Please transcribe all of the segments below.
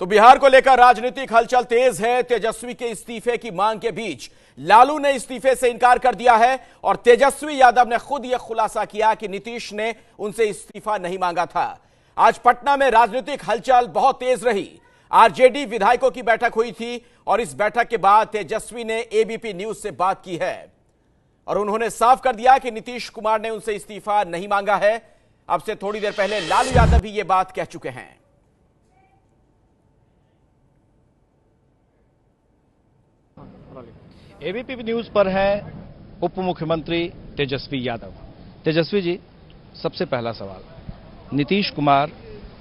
तो बिहार को लेकर राजनीतिक हलचल तेज है। तेजस्वी के इस्तीफे की मांग के बीच लालू ने इस्तीफे से इनकार कर दिया है और तेजस्वी यादव ने खुद यह खुलासा किया कि नीतीश ने उनसे इस्तीफा नहीं मांगा था। आज पटना में राजनीतिक हलचल बहुत तेज रही। आरजेडी विधायकों की बैठक हुई थी और इस बैठक के बाद तेजस्वी ने एबीपी न्यूज से बात की है और उन्होंने साफ कर दिया कि नीतीश कुमार ने उनसे इस्तीफा नहीं मांगा है। अब से थोड़ी देर पहले लालू यादव भी यह बात कह चुके हैं। एबीपी न्यूज पर है उप मुख्यमंत्री तेजस्वी यादव। तेजस्वी जी, सबसे पहला सवाल, नीतीश कुमार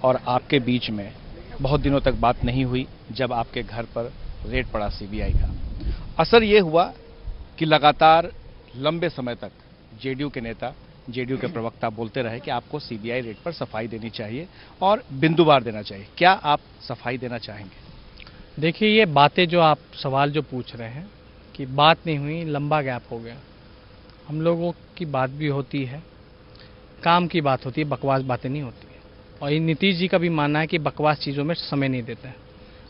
और आपके बीच में बहुत दिनों तक बात नहीं हुई। जब आपके घर पर रेड पड़ा सीबीआई का, असर यह हुआ कि लगातार लंबे समय तक जेडीयू के नेता, जेडीयू के प्रवक्ता बोलते रहे कि आपको सीबीआई रेड पर सफाई देनी चाहिए और बिंदुवार देना चाहिए। क्या आप सफाई देना चाहेंगे? देखिए, ये बातें जो आप सवाल जो पूछ रहे हैं कि बात नहीं हुई, लंबा गैप हो गया। हम लोगों की बात भी होती है, काम की बात होती है, बकवास बातें नहीं होती है। और ये नीतीश जी का भी मानना है कि बकवास चीज़ों में समय नहीं देते हैं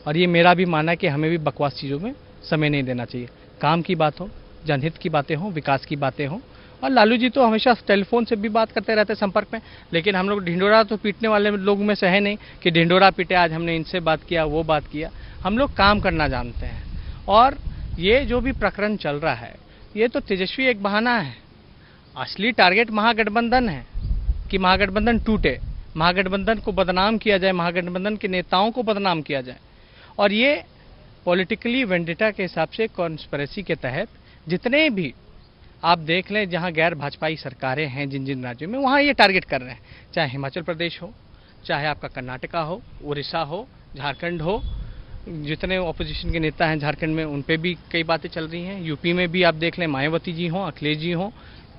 और ये मेरा भी मानना है कि हमें भी बकवास चीज़ों में समय नहीं देना चाहिए। काम की बात हो, जनहित की बातें हों, विकास की बातें हों। और लालू जी तो हमेशा टेलीफोन से भी बात करते रहते हैं, संपर्क में। लेकिन हम लोग ढिंढोरा तो पीटने वाले लोगों में से है नहीं कि ढिंढोरा पीटे, आज हमने इनसे बात किया, वो बात किया। हम लोग काम करना जानते हैं। और ये जो भी प्रकरण चल रहा है, ये तो तेजस्वी एक बहाना है। असली टारगेट महागठबंधन है कि महागठबंधन टूटे, महागठबंधन को बदनाम किया जाए, महागठबंधन के नेताओं को बदनाम किया जाए। और ये पॉलिटिकली वेंडिटा के हिसाब से कॉन्स्पिरेसी के तहत जितने भी आप देख लें, जहां गैर भाजपाई सरकारें हैं जिन जिन राज्यों में, वहां ये टारगेट कर रहे हैं। चाहे हिमाचल प्रदेश हो, चाहे आपका कर्नाटका हो, उड़ीसा हो, झारखंड हो, जितने ऑपोजिशन के नेता हैं झारखंड में, उन पे भी कई बातें चल रही हैं। यूपी में भी आप देख लें, मायावती जी हों, अखिलेश जी हों,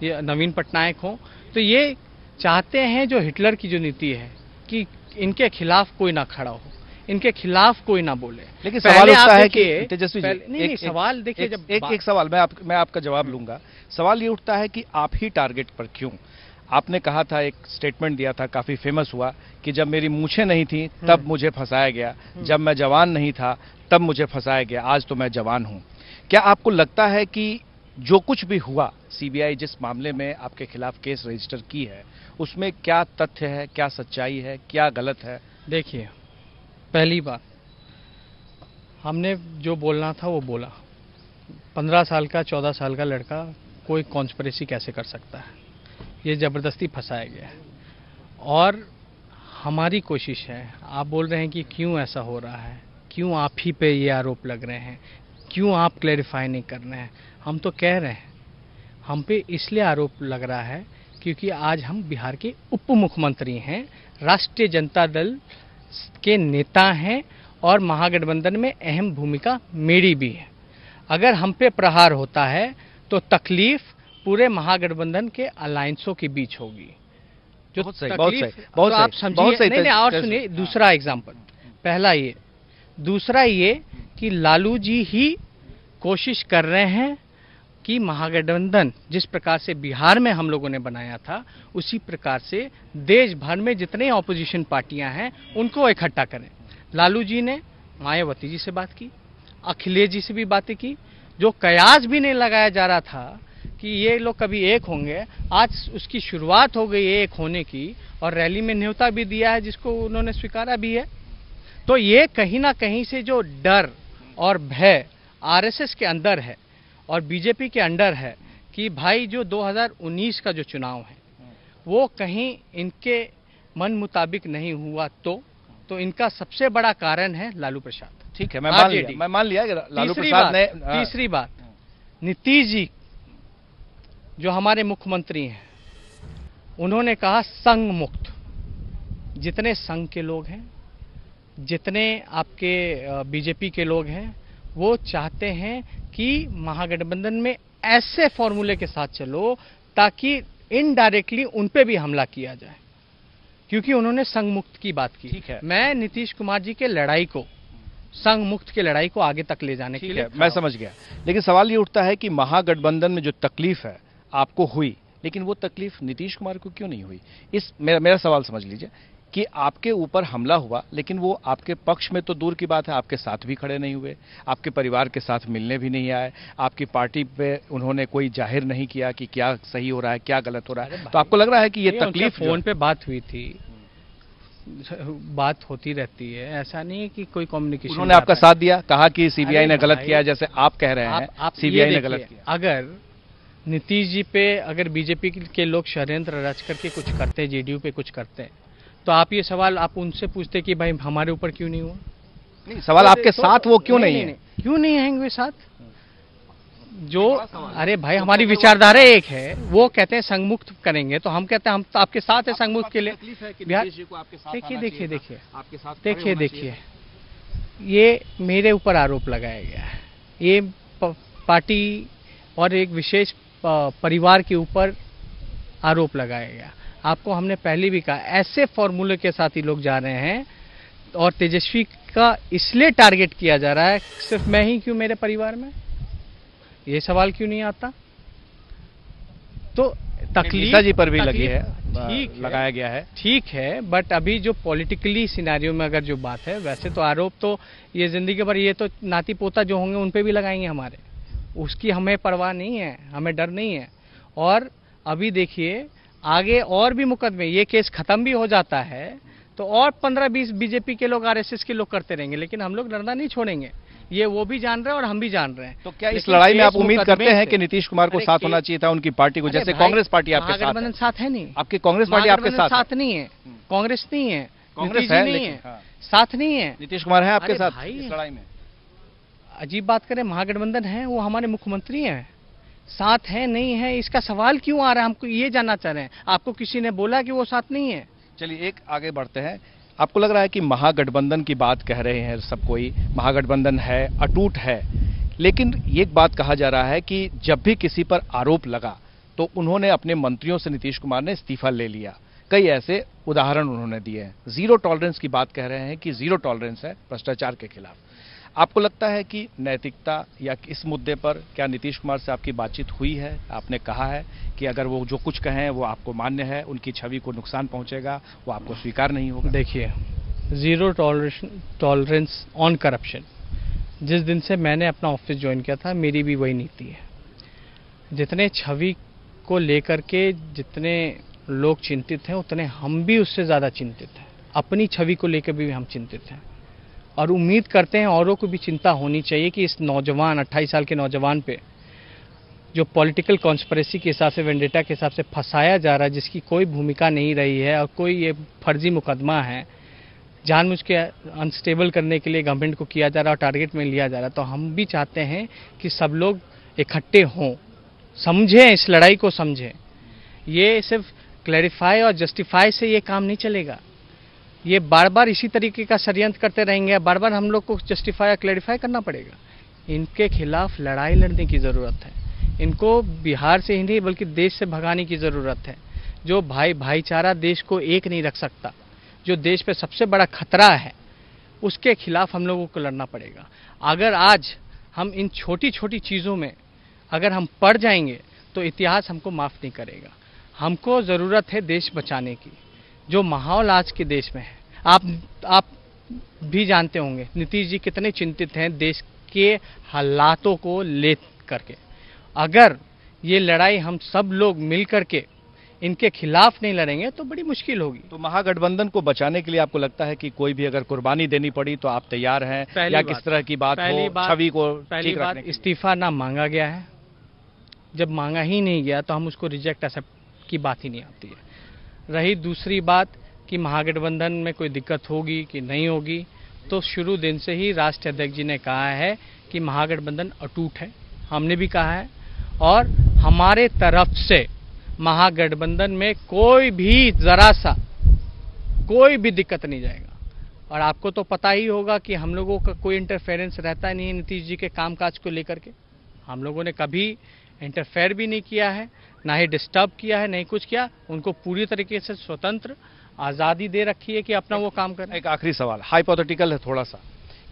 ये नवीन पटनायक हों, तो ये चाहते हैं जो हिटलर की जो नीति है कि इनके खिलाफ कोई ना खड़ा हो, इनके खिलाफ कोई ना बोले। लेकिन सवाल उठता है कि तेजस्वी जी, नहीं, सवाल देखिए, जब एक सवाल मैं आपका जवाब लूंगा। सवाल ये उठता है कि आप ही टारगेट पर क्यों? आपने कहा था, एक स्टेटमेंट दिया था, काफी फेमस हुआ कि जब मेरी मूछें नहीं थी तब मुझे फंसाया गया, जब मैं जवान नहीं था तब मुझे फंसाया गया, आज तो मैं जवान हूं। क्या आपको लगता है कि जो कुछ भी हुआ, सीबीआई जिस मामले में आपके खिलाफ केस रजिस्टर की है, उसमें क्या तथ्य है, क्या सच्चाई है, क्या गलत है? देखिए, पहली बात, हमने जो बोलना था वो बोला। 15 साल का, 14 साल का लड़का कोई कॉन्स्पिरेसी कैसे कर सकता है? ये ज़बरदस्ती फंसाया गया है। और हमारी कोशिश है, आप बोल रहे हैं कि क्यों ऐसा हो रहा है, क्यों आप ही पे ये आरोप लग रहे हैं, क्यों आप क्लैरिफाई नहीं कर रहे हैं? हम तो कह रहे हैं, हम पे इसलिए आरोप लग रहा है क्योंकि आज हम बिहार के उप मुख्यमंत्री हैं, राष्ट्रीय जनता दल के नेता हैं और महागठबंधन में अहम भूमिका मेरी भी है। अगर हम पे प्रहार होता है तो तकलीफ पूरे महागठबंधन के अलायंसों के बीच होगी। जो बहुत सही, तो आप समझिए। नहीं, और सुनिए, दूसरा एग्जाम्पल, पहला ये, दूसरा ये कि लालू जी ही कोशिश कर रहे हैं कि महागठबंधन जिस प्रकार से बिहार में हम लोगों ने बनाया था, उसी प्रकार से देश भर में जितने ऑपोजिशन पार्टियां हैं उनको इकट्ठा करें। लालू जी ने मायावती जी से बात की, अखिलेश जी से भी बातें की। जो कयास भी नहीं लगाया जा रहा था कि ये लोग कभी एक होंगे, आज उसकी शुरुआत हो गई है एक होने की, और रैली में न्योता भी दिया है जिसको उन्होंने स्वीकारा भी है। तो ये कहीं ना कहीं से जो डर और भय आरएसएस के अंदर है और बीजेपी के अंदर है कि भाई जो 2019 का जो चुनाव है वो कहीं इनके मन मुताबिक नहीं हुआ, तो इनका सबसे बड़ा कारण है लालू प्रसाद। ठीक है, मैं मान लिया कि लालू प्रसाद ने। तीसरी बात, नीतीश जी जो हमारे मुख्यमंत्री हैं, उन्होंने कहा संघ मुक्त। जितने संघ के लोग हैं, जितने आपके बीजेपी के लोग हैं, वो चाहते हैं कि महागठबंधन में ऐसे फॉर्मूले के साथ चलो ताकि इनडायरेक्टली उन पे भी हमला किया जाए, क्योंकि उन्होंने संघ मुक्त की बात की। ठीक है, मैं नीतीश कुमार जी के लड़ाई को, संघ मुक्त की लड़ाई को आगे तक ले जाने के लिए मैं समझ गया। लेकिन सवाल ये उठता है कि महागठबंधन में जो तकलीफ है आपको हुई, लेकिन वो तकलीफ नीतीश कुमार को क्यों नहीं हुई? मेरा सवाल समझ लीजिए, कि आपके ऊपर हमला हुआ, लेकिन वो आपके पक्ष में तो दूर की बात है, आपके साथ भी खड़े नहीं हुए, आपके परिवार के साथ मिलने भी नहीं आए, आपकी पार्टी पे उन्होंने कोई जाहिर नहीं किया कि क्या सही हो रहा है, क्या गलत हो रहा है। तो आपको लग रहा है कि ये तकलीफ फोन पे बात हुई थी, बात होती रहती है, ऐसा नहीं है कि कोई कम्युनिकेशन। उन्होंने आपका साथ दिया, कहा कि सीबीआई ने गलत किया, जैसे आप कह रहे हैं आप सीबीआई ने गलत किया। अगर नीतीश जी पे अगर बीजेपी के लोग षड्यंत्र रच करके कुछ करते हैं, जेडीयू पे कुछ करते हैं, तो आप ये सवाल आप उनसे पूछते कि भाई हमारे ऊपर क्यों नहीं हुआ? नहीं, सवाल आपके साथ वो क्यों नहीं है? क्यों नहीं आएंगे साथ? जो अरे भाई हमारी विचारधारा एक है, वो कहते हैं संघमुक्त करेंगे, तो हम कहते हैं हम तो आपके साथ है संघमुक्त के लिए। बिहार देखिए ये मेरे ऊपर आरोप लगाया गया है, ये पार्टी और एक विशेष परिवार के ऊपर आरोप लगाया गया। आपको हमने पहले भी कहा, ऐसे फॉर्मूले के साथ ही लोग जा रहे हैं और तेजस्वी का इसलिए टारगेट किया जा रहा है, सिर्फ मैं ही क्यों, मेरे परिवार में, ये सवाल क्यों नहीं आता? तो तकलीफ जी पर भी लगी है, ठीक लगाया गया है, ठीक है, बट अभी जो पॉलिटिकली सिनेरियो में अगर जो बात है, वैसे तो आरोप तो ये जिंदगी भर, ये तो नाती पोता जो होंगे उन पे भी लगाएंगे हमारे, उसकी हमें परवाह नहीं है, हमें डर नहीं है। और अभी देखिए आगे और भी मुकदमे, ये केस खत्म भी हो जाता है तो और 15-20 बीजेपी के लोग, आरएसएस के लोग करते रहेंगे, लेकिन हम लोग लड़ना नहीं छोड़ेंगे, ये वो भी जान रहे हैं और हम भी जान रहे हैं। तो क्या इस लड़ाई में आप उम्मीद करते हैं कि नीतीश कुमार को साथ होना चाहिए था, उनकी पार्टी को, जैसे कांग्रेस पार्टी आपके साथ है? महागठबंधन साथ है नहीं, आपकी कांग्रेस पार्टी आपके साथ नहीं है, कांग्रेस नहीं है, कांग्रेस है नहीं है, साथ नहीं है, नीतीश कुमार है आपके साथ इस लड़ाई में? अजीब बात करें, महागठबंधन है, वो हमारे मुख्यमंत्री हैं, साथ है नहीं है, इसका सवाल क्यों आ रहा है, हमको ये जानना चाह रहे हैं। आपको किसी ने बोला कि वो साथ नहीं है? चलिए एक आगे बढ़ते हैं। आपको लग रहा है कि महागठबंधन की बात कह रहे हैं सब कोई, महागठबंधन है, अटूट है, लेकिन एक बात कहा जा रहा है कि जब भी किसी पर आरोप लगा तो उन्होंने अपने मंत्रियों से नीतीश कुमार ने इस्तीफा ले लिया। कई ऐसे उदाहरण उन्होंने दिए हैं। जीरो टॉलरेंस की बात कह रहे हैं कि जीरो टॉलरेंस है भ्रष्टाचार के खिलाफ। आपको लगता है कि नैतिकता या इस मुद्दे पर क्या नीतीश कुमार से आपकी बातचीत हुई है? आपने कहा है कि अगर वो जो कुछ कहें वो आपको मान्य है, उनकी छवि को नुकसान पहुंचेगा, वो आपको स्वीकार नहीं होगा? देखिए, जीरो टॉलरेंस ऑन करप्शन, जिस दिन से मैंने अपना ऑफिस ज्वाइन किया था, मेरी भी वही नीति है। जितने छवि को लेकर के जितने लोग चिंतित हैं, उतने हम भी उससे ज़्यादा चिंतित हैं। अपनी छवि को लेकर भी हम चिंतित हैं और उम्मीद करते हैं औरों को भी चिंता होनी चाहिए कि इस नौजवान 28 साल के नौजवान पे जो पॉलिटिकल कॉन्स्पिरेसी के हिसाब से, वेंडेटा के हिसाब से फंसाया जा रहा है, जिसकी कोई भूमिका नहीं रही है और कोई ये फर्जी मुकदमा है, जानबूझ के अनस्टेबल करने के लिए गवर्नमेंट को किया जा रहा है और टारगेट में लिया जा रहा है। तो हम भी चाहते हैं कि सब लोग इकट्ठे हों, समझें, इस लड़ाई को समझें। ये सिर्फ क्लैरिफाई और जस्टिफाई से ये काम नहीं चलेगा। ये बार बार इसी तरीके का षड्यंत्र करते रहेंगे, बार बार हम लोग को जस्टिफाई या क्लैरिफाई करना पड़ेगा। इनके खिलाफ लड़ाई लड़ने की ज़रूरत है। इनको बिहार से ही नहीं बल्कि देश से भगाने की ज़रूरत है। जो भाईचारा देश को एक नहीं रख सकता, जो देश पे सबसे बड़ा खतरा है, उसके खिलाफ हम लोगों को लड़ना पड़ेगा। अगर आज हम इन छोटी छोटी चीज़ों में अगर हम पड़ जाएंगे तो इतिहास हमको माफ़ नहीं करेगा। हमको ज़रूरत है देश बचाने की। जो माहौल आज के देश में है, आप भी जानते होंगे नीतीश जी कितने चिंतित हैं देश के हालातों को ले करके। अगर ये लड़ाई हम सब लोग मिल करके इनके खिलाफ नहीं लड़ेंगे तो बड़ी मुश्किल होगी। तो महागठबंधन को बचाने के लिए आपको लगता है कि कोई भी अगर कुर्बानी देनी पड़ी तो आप तैयार हैं, या किस तरह की बात हो, छवि को ठीक रखने के लिए? इस्तीफा ना मांगा गया है, जब मांगा ही नहीं गया तो हम उसको रिजेक्ट एक्सेप्ट की बात ही नहीं आती है। रही दूसरी बात कि महागठबंधन में कोई दिक्कत होगी कि नहीं होगी, तो शुरू दिन से ही राष्ट्रीय अध्यक्ष जी ने कहा है कि महागठबंधन अटूट है, हमने भी कहा है, और हमारे तरफ से महागठबंधन में कोई भी जरा सा कोई भी दिक्कत नहीं जाएगा। और आपको तो पता ही होगा कि हम लोगों का कोई इंटरफेरेंस रहता नहीं है नीतीश जी के कामकाज को लेकर के। हम लोगों ने कभी इंटरफेयर भी नहीं किया है, ना ही डिस्टर्ब किया है, नहीं कुछ किया। उनको पूरी तरीके से स्वतंत्र आज़ादी दे रखी है कि अपना वो काम करें। एक आखिरी सवाल, हाइपोथेटिकल है थोड़ा सा,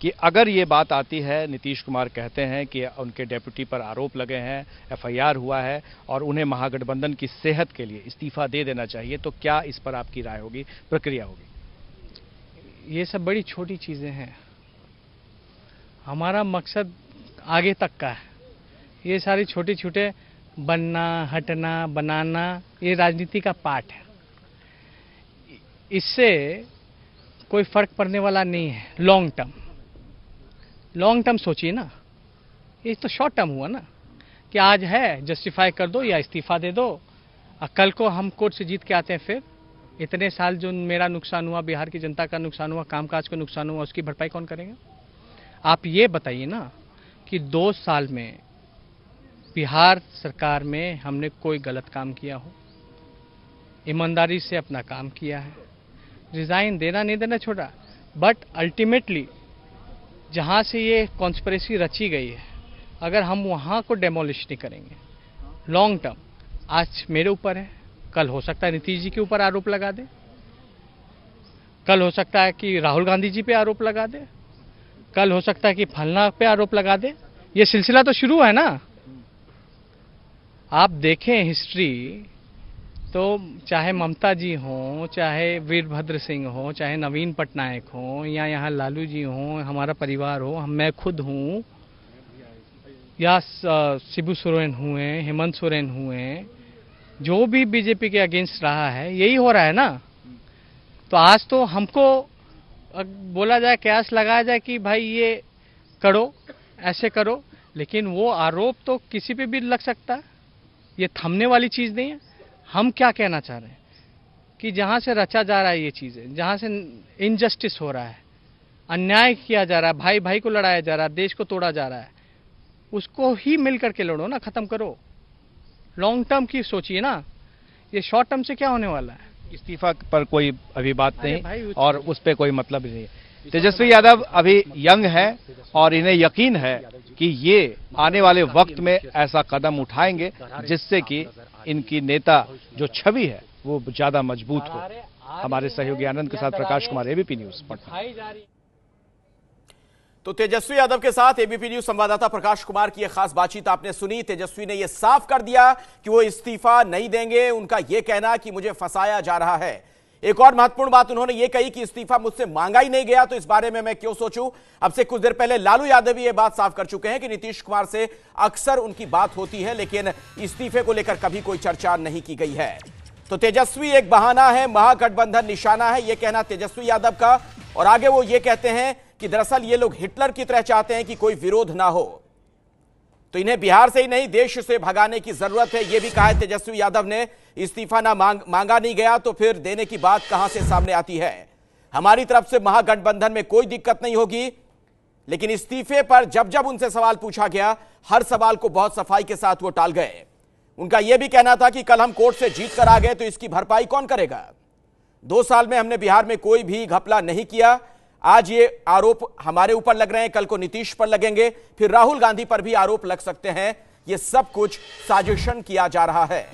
कि अगर ये बात आती है, नीतीश कुमार कहते हैं कि उनके डेप्यूटी पर आरोप लगे हैं, एफआईआर हुआ है और उन्हें महागठबंधन की सेहत के लिए इस्तीफा दे देना चाहिए, तो क्या इस पर आपकी राय होगी, प्रक्रिया होगी? ये सब बड़ी छोटी चीज़ें हैं। हमारा मकसद आगे तक का है। ये सारी छोटे छोटे बनना, हटना, बनाना, ये राजनीति का पार्ट है। इससे कोई फर्क पड़ने वाला नहीं है। लॉन्ग टर्म सोचिए ना। ये तो शॉर्ट टर्म हुआ ना कि आज है, जस्टिफाई कर दो या इस्तीफा दे दो, और कल को हम कोर्ट से जीत के आते हैं। फिर इतने साल जो मेरा नुकसान हुआ, बिहार की जनता का नुकसान हुआ, कामकाज को नुकसान हुआ, उसकी भरपाई कौन करेगा? आप ये बताइए ना कि 2 साल में बिहार सरकार में हमने कोई गलत काम किया हो? ईमानदारी से अपना काम किया है। रिजाइन देना नहीं देना छोड़ा, बट अल्टीमेटली जहाँ से ये कॉन्स्पिरेसी रची गई है, अगर हम वहाँ को डेमोलिश नहीं करेंगे लॉन्ग टर्म, आज मेरे ऊपर है, कल हो सकता है नीतीश जी के ऊपर आरोप लगा दे, कल हो सकता है कि राहुल गांधी जी पे आरोप लगा दे, कल हो सकता है कि फलना पे आरोप लगा दे। ये सिलसिला तो शुरू है ना। आप देखें हिस्ट्री तो, चाहे ममता जी हों, चाहे वीरभद्र सिंह हो, चाहे नवीन पटनायक हो, या यहाँ लालू जी हों, हमारा परिवार हो, मैं खुद हूँ, या शिबू सोरेन हुए, हेमंत सोरेन हुए, जो भी बीजेपी के अगेंस्ट रहा है, यही हो रहा है ना। तो आज तो हमको बोला जाए, कयास लगाया जाए कि भाई ये करो, ऐसे करो, लेकिन वो आरोप तो किसी पे भी लग सकता है। ये थमने वाली चीज़ नहीं है। हम क्या कहना चाह रहे हैं कि जहाँ से रचा जा रहा है ये चीज़ें, जहाँ से इनजस्टिस हो रहा है, अन्याय किया जा रहा है, भाई भाई को लड़ाया जा रहा है, देश को तोड़ा जा रहा है, उसको ही मिल करके लड़ो ना, ख़त्म करो। लॉन्ग टर्म की सोचिए ना, ये शॉर्ट टर्म से क्या होने वाला है? इस्तीफा पर कोई अभी बात नहीं और उस पर कोई मतलब नहीं है। तेजस्वी यादव अभी यंग है और इन्हें यकीन है कि ये आने वाले वक्त में ऐसा कदम उठाएंगे जिससे कि इनकी नेता जो छवि है वो ज्यादा मजबूत हो। हमारे सहयोगी आनंद के साथ प्रकाश कुमार, एबीपी न्यूज पटना। तो तेजस्वी यादव के साथ एबीपी न्यूज संवाददाता प्रकाश कुमार की यह खास बातचीत आपने सुनी। तेजस्वी ने यह साफ कर दिया कि वो इस्तीफा नहीं देंगे। उनका यह कहना कि मुझे फंसाया जा रहा है। एक और महत्वपूर्ण बात उन्होंने ये कही कि इस्तीफा मुझसे मांगा ही नहीं गया, तो इस बारे में मैं क्यों सोचूं। अब से कुछ देर पहले लालू यादव भी ये बात साफ कर चुके हैं कि नीतीश कुमार से अक्सर उनकी बात होती है, लेकिन इस्तीफे को लेकर कभी कोई चर्चा नहीं की गई है। तो तेजस्वी एक बहाना है, महागठबंधन निशाना है, यह कहना तेजस्वी यादव का। और आगे वो ये कहते हैं कि दरअसल ये लोग हिटलर की तरह चाहते हैं कि कोई विरोध ना हो, तो इन्हें बिहार से ही नहीं देश से भगाने की जरूरत है। यह भी कहा है तेजस्वी यादव ने। इस्तीफा ना मांगा नहीं गया तो फिर देने की बात कहां से सामने आती है। हमारी तरफ से महागठबंधन में कोई दिक्कत नहीं होगी, लेकिन इस्तीफे पर जब जब उनसे सवाल पूछा गया, हर सवाल को बहुत सफाई के साथ वो टाल गए। उनका यह भी कहना था कि कल हम कोर्ट से जीत कर आ गए तो इसकी भरपाई कौन करेगा। 2 साल में हमने बिहार में कोई भी घपला नहीं किया। आज ये आरोप हमारे ऊपर लग रहे हैं, कल को नीतीश पर लगेंगे, फिर राहुल गांधी पर भी आरोप लग सकते हैं। ये सब कुछ साजिशन किया जा रहा है।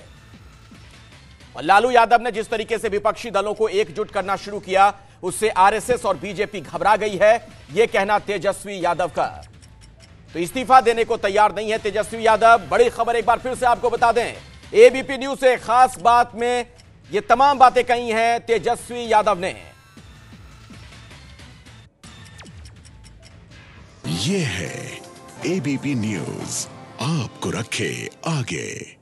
और लालू यादव ने जिस तरीके से विपक्षी दलों को एकजुट करना शुरू किया, उससे आरएसएस और बीजेपी घबरा गई है, यह कहना तेजस्वी यादव का। तो इस्तीफा देने को तैयार नहीं है तेजस्वी यादव। बड़ी खबर एक बार फिर से आपको बता दें, एबीपी न्यूज से खास बात में ये तमाम बातें कही हैं तेजस्वी यादव ने। ये है एबीपी न्यूज, आपको रखे आगे।